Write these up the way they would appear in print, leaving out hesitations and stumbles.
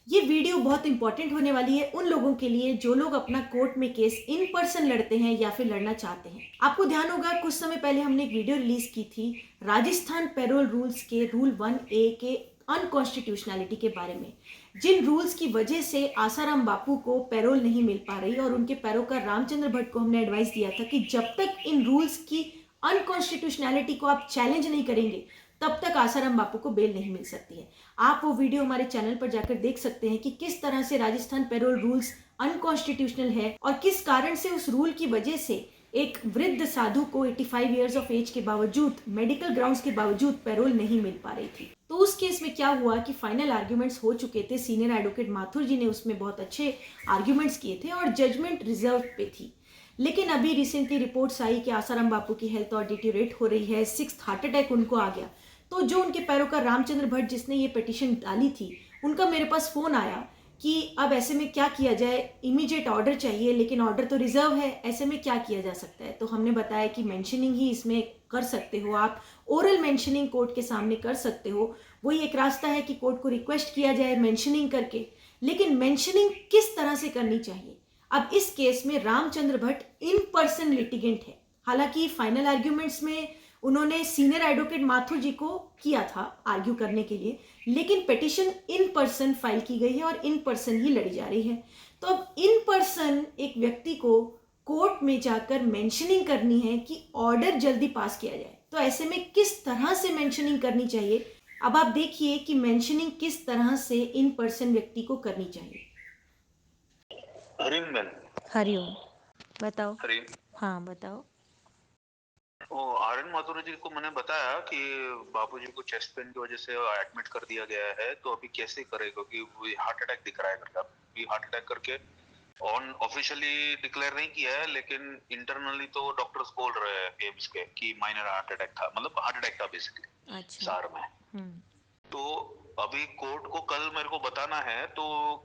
ये वीडियो बहुत इंपॉर्टेंट होने वाली है उन लोगों के लिए जो लोग अपना कोर्ट में केस इन पर्सन लड़ते हैं या फिर लड़ना चाहते हैं। आपको ध्यान होगा कुछ समय पहले हमने एक वीडियो रिलीज की थी राजस्थान पेरोल रूल्स के रूल 1A के अनकॉन्स्टिट्यूशनैलिटी के बारे में, जिन रूल्स की वजह से आसाराम बापू को पैरोल नहीं मिल पा रही और उनके पैरोकार रामचंद्र भट्ट को हमने एडवाइस दिया था कि जब तक इन रूल्स की अनकॉन्स्टिट्यूशनैलिटी को आप चैलेंज नहीं करेंगे तब तक आसाराम बापू को बेल नहीं मिल सकती है। आप वो वीडियो हमारे चैनल पर जाकर देख सकते हैं कि किस तरह से राजस्थान पेरोल रूल्स अनकॉन्स्टिट्यूशनल है और किस कारण से उस रूल की वजह से एक वृद्ध साधु को 85 ईयर्स ऑफ एज के बावजूद, मेडिकल ग्राउंड्स के बावजूद पैरोल नहीं मिल पा रही थी। तो उस केस में क्या हुआ कि फाइनल आर्ग्यूमेंट्स हो चुके थे, सीनियर एडवोकेट माथुर जी ने उसमें बहुत अच्छे आर्ग्यूमेंट्स किए थे और जजमेंट रिजर्व पे थी। लेकिन अभी रिसेंटली रिपोर्ट्स आई कि आसाराम बापू की हेल्थ और डिटीरिएट हो रही है, 6th हार्ट अटैक उनको आ गया। तो जो उनके पैरोकार रामचंद्र भट्ट जिसने ये पिटीशन डाली थी, उनका मेरे पास फ़ोन आया कि अब ऐसे में क्या किया जाए, इमीडिएट ऑर्डर चाहिए लेकिन ऑर्डर तो रिजर्व है, ऐसे में क्या किया जा सकता है। तो हमने बताया कि मेंशनिंग ही इसमें कर सकते हो आप, ओरल मेंशनिंग कोर्ट के सामने कर सकते हो। वही एक रास्ता है कि कोर्ट को रिक्वेस्ट किया जाए मेंशनिंग करके, लेकिन मेंशनिंग किस तरह से करनी चाहिए। अब इस केस में Ramchandra Bhatt in person litigant है। हालांकि फाइनल आर्ग्यूमेंट्स में उन्होंने सीनियर एडवोकेट माथुर जी को किया था आर्ग्यू करने के लिए, लेकिन पिटीशन इन पर्सन फाइल की गई है और इन पर्सन ही लड़ी जा रही है। तो अब इन पर्सन एक व्यक्ति को कोर्ट में जाकर मेंशनिंग करनी है कि ऑर्डर जल्दी पास किया जाए। तो ऐसे में किस तरह से मेंशनिंग करनी चाहिए, अब आप देखिए कि मेंशनिंग किस तरह से इन पर्सन व्यक्ति को करनी चाहिए। हरिम मैम। हरिओम। बताओ। हरिम। हाँ बताओ। वो आर्यन माथुर जी को मैंने बताया कि बाबूजी को चेस्ट पेन की वजह से एडमिट कर दिया गया है, तो अभी कैसे करे, क्योंकि वो हार्ट अटैक दिख रहा है करके। अभी हार्ट अटैक करके ऑन ऑफिशियली डिक्लेयर नहीं किया है, लेकिन इंटरनली तो डॉक्टर्स बोल रहे हैं एम्स के कि माइनर हार्ट अटैक था, मतलब हार्ट अटैक था बेसिकली। अच्छा। सार में तो अभी कोर्ट को कल मेरे को बताना है, तो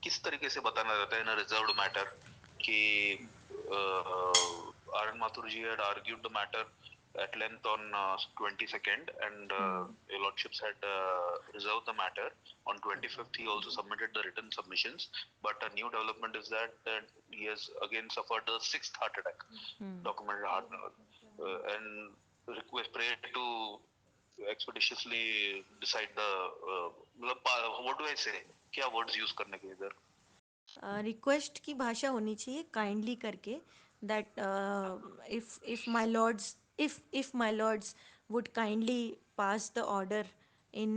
किस तरीके से बताना रहता है इन रिजर्व्ड मैटर कि Arun Mathurji had argued the matter at length on 22nd, and your lordships had reserved the matter on 25th. He also submitted the written submissions, but a new development is that he has again suffered the 6th heart attack, documented heart, and request pray to expeditiously decide the what do I say, क्या words use करने के इधर। Request की भाषा होनी चाहिए kindly करके, that if my Lord's would kindly pass the order in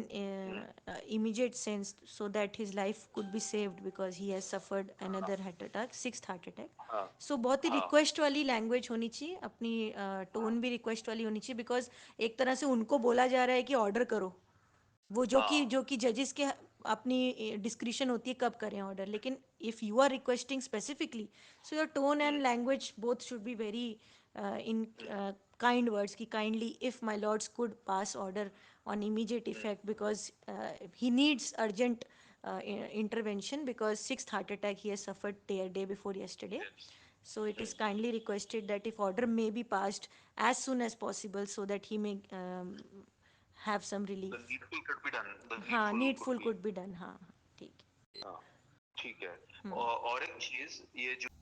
immediate sense so that his life could be saved because he has suffered another heart attack, 6th heart attack. So बहुत ही request वाली language होनी चाहिए, अपनी tone भी request वाली होनी चाहिए, because एक तरह से उनको बोला जा रहा है कि ऑर्डर करो, वो जो कि जजेस के अपनी डिस्क्रिशन होती है कब करें ऑर्डर। लेकिन if you are requesting specifically, so your tone and language both should be very in kind words ki kindly if my lords could pass order on immediate effect because he needs urgent intervention because 6th heart attack he has suffered day before yesterday. So it is kindly requested that if order may be passed as soon as possible so that he may have some relief. The needful could be done. हाँ, needful could be done. हाँ ठीक हाँ, ठीक है। और एक चीज ये जो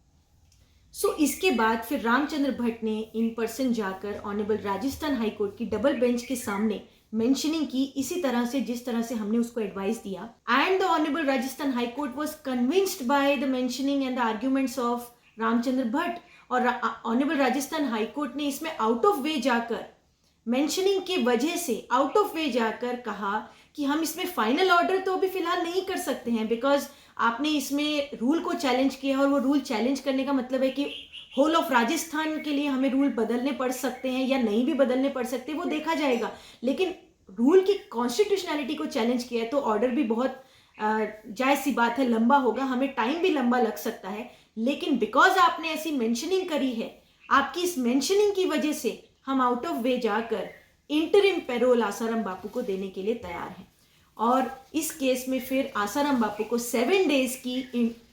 इसके बाद फिर रामचंद्र भट्ट ने इन पर्सन जाकर ऑनरेबल राजस्थान हाई कोर्ट की डबल बेंच के सामने मेंशनिंग की, इसी तरह से जिस तरह से हमने उसको एडवाइस दिया। And the honourable Rajasthan high court was convinced by the mentioning and the arguments of Ramchandra Bhatt, और ऑनरेबल राजस्थान हाई कोर्ट ने इसमें आउट ऑफ वे जाकर, मेंशनिंग की वजह से आउट ऑफ वे जाकर कहा कि हम इसमें फाइनल ऑर्डर तो अभी फिलहाल नहीं कर सकते हैं, बिकॉज आपने इसमें रूल को चैलेंज किया और वो रूल चैलेंज करने का मतलब है कि होल ऑफ राजस्थान के लिए हमें रूल बदलने पड़ सकते हैं या नहीं भी बदलने पड़ सकते, वो देखा जाएगा। लेकिन रूल की कॉन्स्टिट्यूशनैलिटी को चैलेंज किया है तो ऑर्डर भी बहुत जायज़ सी बात है, लंबा होगा, हमें टाइम भी लंबा लग सकता है। लेकिन बिकॉज आपने ऐसी मेंशनिंग करी है, आपकी इस मेंशनिंग की वजह से हम आउट ऑफ वे जाकर इंटरिम पैरोल आसाराम बापू को देने के लिए तैयार हैं। और इस केस में फिर आसाराम बापू को 7 डेज की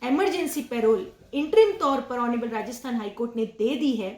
इमरजेंसी पैरोल इंटरिम तौर पर ऑनरेबल राजस्थान हाईकोर्ट ने दे दी है,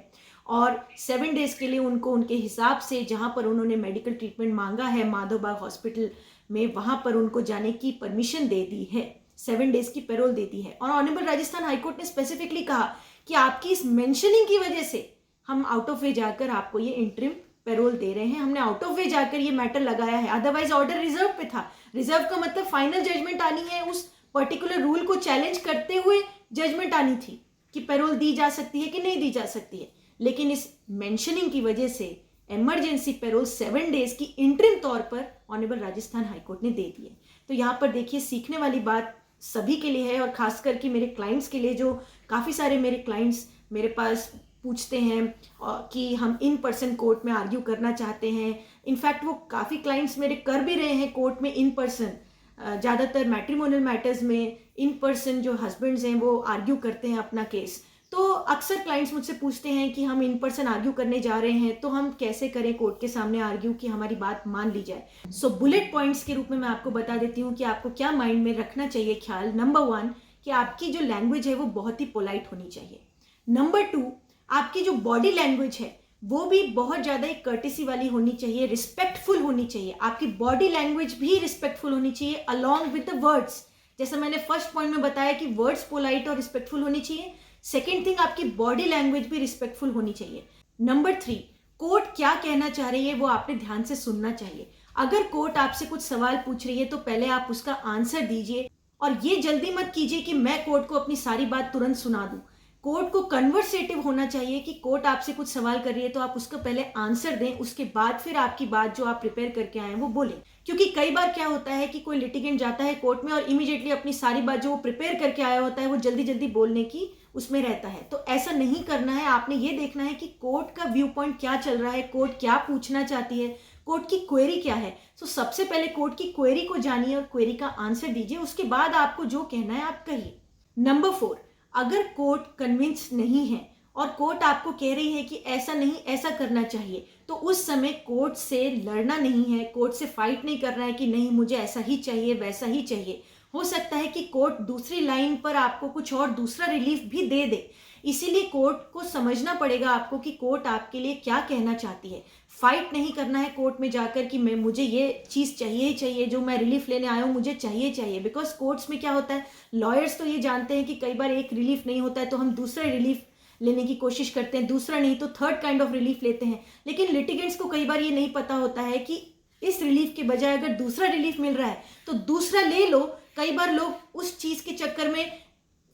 और 7 डेज के लिए उनको उनके हिसाब से जहां पर उन्होंने मेडिकल ट्रीटमेंट मांगा है माधवबाग हॉस्पिटल में, वहां पर उनको जाने की परमिशन दे दी है। 7 डेज की पैरोल देती है। और ऑनरेबल राजस्थान हाईकोर्ट ने स्पेसिफिकली कहा कि आपकी इस मेंशनिंग की वजह से हम आउट ऑफ वे जाकर आपको ये इंटरिम पैरोल दे रहे हैं, हमने आउट ऑफ वे जाकर ये मैटर लगाया है, अदरवाइज ऑर्डर रिजर्व पे था। रिजर्व का मतलब फाइनल जजमेंट आनी है, उस पर्टिकुलर रूल को चैलेंज करते हुए जजमेंट आनी थी कि पैरोल दी जा सकती है कि नहीं दी जा सकती है। लेकिन इस मेंशनिंग की वजह से इमरजेंसी पैरोल 7 डेज की इंटरिम तौर पर ऑनरेबल राजस्थान हाईकोर्ट ने दे दी है। तो यहाँ पर देखिए सीखने वाली बात सभी के लिए है, और खास करके मेरे क्लाइंट्स के लिए, जो काफ़ी सारे मेरे क्लाइंट्स मेरे पास पूछते हैं कि हम इन पर्सन कोर्ट में आर्ग्यू करना चाहते हैं। इनफैक्ट वो काफ़ी क्लाइंट्स मेरे कर भी रहे हैं कोर्ट में इन पर्सन, ज़्यादातर मैट्रिमोनियल मैटर्स में इन पर्सन जो हस्बैंड्स हैं वो आर्ग्यू करते हैं अपना केस। तो अक्सर क्लाइंट्स मुझसे पूछते हैं कि हम इन पर्सन आर्ग्यू करने जा रहे हैं तो हम कैसे करें कोर्ट के सामने आर्ग्यू कि हमारी बात मान ली जाए। सो बुलेट पॉइंट्स के रूप में मैं आपको बता देती हूँ कि आपको क्या माइंड में रखना चाहिए ख्याल। नंबर 1 कि आपकी जो लैंग्वेज है वो बहुत ही पोलाइट होनी चाहिए। नंबर 2 आपकी जो बॉडी लैंग्वेज है वो भी बहुत ज़्यादा एक कर्टेसी वाली होनी चाहिए, रिस्पेक्टफुल होनी चाहिए। आपकी बॉडी लैंग्वेज भी रिस्पेक्टफुल होनी चाहिए अलॉन्ग विद द वर्ड्स। जैसे मैंने फर्स्ट पॉइंट में बताया कि वर्ड्स पोलाइट और रिस्पेक्टफुल होनी चाहिए, सेकेंड थिंग आपकी बॉडी लैंग्वेज भी रिस्पेक्टफुल होनी चाहिए। नंबर 3 कोर्ट क्या कहना चाह रही है वो आपने ध्यान से सुनना चाहिए। अगर कोर्ट आपसे कुछ सवाल पूछ रही है तो पहले आप उसका आंसर दीजिए, और ये जल्दी मत कीजिए कि मैं कोर्ट को अपनी सारी बात तुरंत सुना दूं। कोर्ट को कन्वर्सेटिव होना चाहिए कि कोर्ट आपसे कुछ सवाल कर रही है तो आप उसका पहले आंसर दें, उसके बाद फिर आपकी बात जो आप प्रिपेयर करके आए हैं वो बोलें। क्योंकि कई बार क्या होता है कि कोई लिटिगेंट जाता है कोर्ट में और इमीडिएटली अपनी सारी बात जो वो प्रिपेयर करके आया होता है वो जल्दी जल्दी बोलने की उसमें रहता है। तो ऐसा नहीं करना है, आपने ये देखना है कि कोर्ट का व्यू पॉइंट क्या चल रहा है, कोर्ट क्या पूछना चाहती है, कोर्ट की क्वेरी क्या है। तो सबसे पहले कोर्ट की क्वेरी को जानिए और क्वेरी का आंसर दीजिए, उसके बाद आपको जो कहना है आप कहिए। नंबर 4 अगर कोर्ट कन्विंस नहीं है और कोर्ट आपको कह रही है कि ऐसा नहीं ऐसा करना चाहिए, तो उस समय कोर्ट से लड़ना नहीं है, कोर्ट से फाइट नहीं करना है कि नहीं मुझे ऐसा ही चाहिए वैसा ही चाहिए। हो सकता है कि कोर्ट दूसरी लाइन पर आपको कुछ और दूसरा रिलीफ भी दे दे, इसीलिए कोर्ट को समझना पड़ेगा आपको कि कोर्ट आपके लिए क्या कहना चाहती है। फाइट नहीं करना है कोर्ट में जाकर कि मैं मुझे ये चीज़ चाहिए ही चाहिए, जो मैं रिलीफ लेने आया हूँ मुझे चाहिए चाहिए। बिकॉज कोर्ट्स में क्या होता है, लॉयर्स तो ये जानते हैं कि कई बार एक रिलीफ नहीं होता है तो हम दूसरा रिलीफ लेने की कोशिश करते हैं, दूसरा नहीं तो थर्ड काइंड ऑफ रिलीफ लेते हैं। लेकिन लिटिगेंट्स को कई बार ये नहीं पता होता है कि इस रिलीफ के बजाय अगर दूसरा रिलीफ मिल रहा है तो दूसरा ले लो। कई बार लोग उस चीज़ के चक्कर में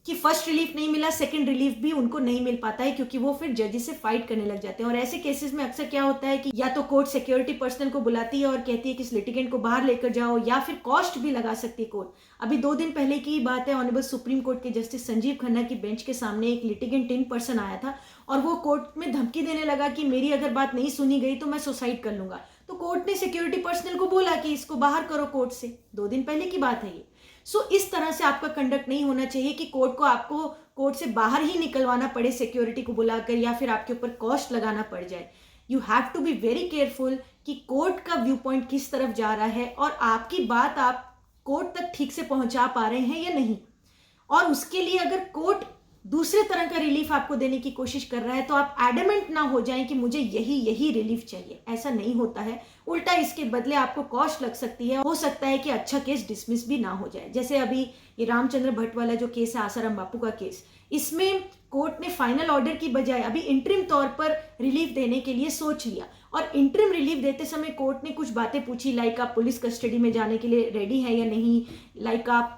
कि फर्स्ट रिलीफ नहीं मिला सेकंड रिलीफ भी उनको नहीं मिल पाता है, क्योंकि वो फिर जजेस से फाइट करने लग जाते हैं। और ऐसे केसेस में अक्सर क्या होता है कि या तो कोर्ट सिक्योरिटी पर्सनल को बुलाती है और कहती है कि इस लिटिगेंट को बाहर लेकर जाओ, या फिर कॉस्ट भी लगा सकती है कोर्ट। अभी 2 दिन पहले की बात है, ऑनरेबल सुप्रीम कोर्ट के जस्टिस संजीव खन्ना की बेंच के सामने एक लिटिगेंट इन पर्सन आया था और वो कोर्ट में धमकी देने लगा कि मेरी अगर बात नहीं सुनी गई तो मैं सुसाइड कर लूंगा। तो कोर्ट ने सिक्योरिटी पर्सनल को बोला कि इसको बाहर करो कोर्ट से। 2 दिन पहले की बात है ये। सो इस तरह से आपका कंडक्ट नहीं होना चाहिए कि कोर्ट को आपको कोर्ट से बाहर ही निकलवाना पड़े सिक्योरिटी को बुलाकर, या फिर आपके ऊपर कॉस्ट लगाना पड़ जाए। You have to be very careful कि कोर्ट का व्यू पॉइंट किस तरफ जा रहा है और आपकी बात आप कोर्ट तक ठीक से पहुंचा पा रहे हैं या नहीं। और उसके लिए अगर कोर्ट दूसरे तरह का रिलीफ आपको देने की कोशिश कर रहा है तो आप एडमेंट ना हो जाएं कि मुझे यही रिलीफ चाहिए। ऐसा नहीं होता है, उल्टा इसके बदले आपको कॉस्ट लग सकती है। हो सकता है कि अच्छा केस डिसमिस भी ना हो जाए। जैसे अभी ये रामचंद्र भट्ट वाला जो केस है, आसाराम बापू का केस, इसमें कोर्ट ने फाइनल ऑर्डर की बजाय अभी इंटरिम तौर पर रिलीफ देने के लिए सोच लिया, और इंटरिम रिलीफ देते समय कोर्ट ने कुछ बातें पूछी, लाइक आप पुलिस कस्टडी में जाने के लिए रेडी हैं या नहीं, लाइक आप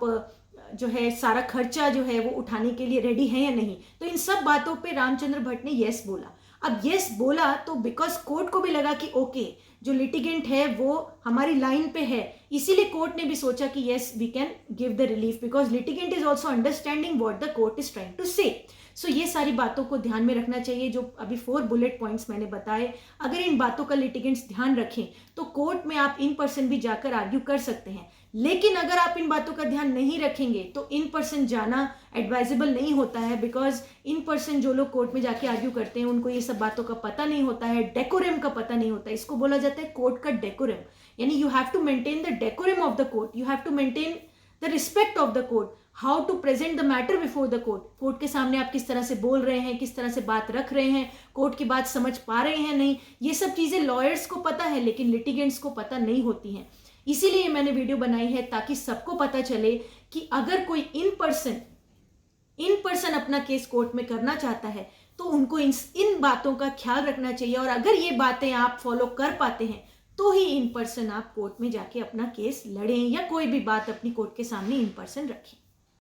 जो है सारा खर्चा जो है वो उठाने के लिए रेडी है या नहीं। तो इन सब बातों पे रामचंद्र भट्ट ने यस बोला। अब यस बोला तो बिकॉज कोर्ट को भी लगा कि ओके जो लिटिगेंट है वो हमारी लाइन पे है, इसीलिए कोर्ट ने भी सोचा कि yes we can give the relief because litigant is also understanding what the court is trying to say. So ये सारी बातों को ध्यान में रखना चाहिए जो अभी 4 बुलेट पॉइंट्स मैंने बताए। अगर इन बातों का लिटिगेंट्स ध्यान रखें तो कोर्ट में आप इन पर्सन भी जाकर आर्ग्यू कर सकते हैं। लेकिन अगर आप इन बातों का ध्यान नहीं रखेंगे तो इन पर्सन जाना एडवाइजेबल नहीं होता है, बिकॉज इन पर्सन जो लोग कोर्ट में जाके आर्ग्यू करते हैं उनको ये सब बातों का पता नहीं होता है, डेकोरम का पता नहीं होता है। इसको बोला जाता है कोर्ट का डेकोरम, यानी you have to maintain the decorum of the court, you have to maintain the respect of the court, how to present the matter before the court. Court के सामने आप किस तरह से बोल रहे हैं, किस तरह से बात रख रहे हैं, कोर्ट की बात समझ पा रहे हैं नहीं, ये सब चीज़ें लॉयर्स को पता है लेकिन लिटिगेंट्स को पता नहीं होती हैं। इसीलिए मैंने वीडियो बनाई है ताकि सबको पता चले कि अगर कोई इन पर्सन अपना केस कोर्ट में करना चाहता है तो उनको इन बातों का ख्याल रखना चाहिए, और अगर ये बातें आप फॉलो कर पाते हैं तो ही इन पर्सन आप कोर्ट में जाके अपना केस लड़ें या कोई भी बात अपनी कोर्ट के सामने इन पर्सन रखें।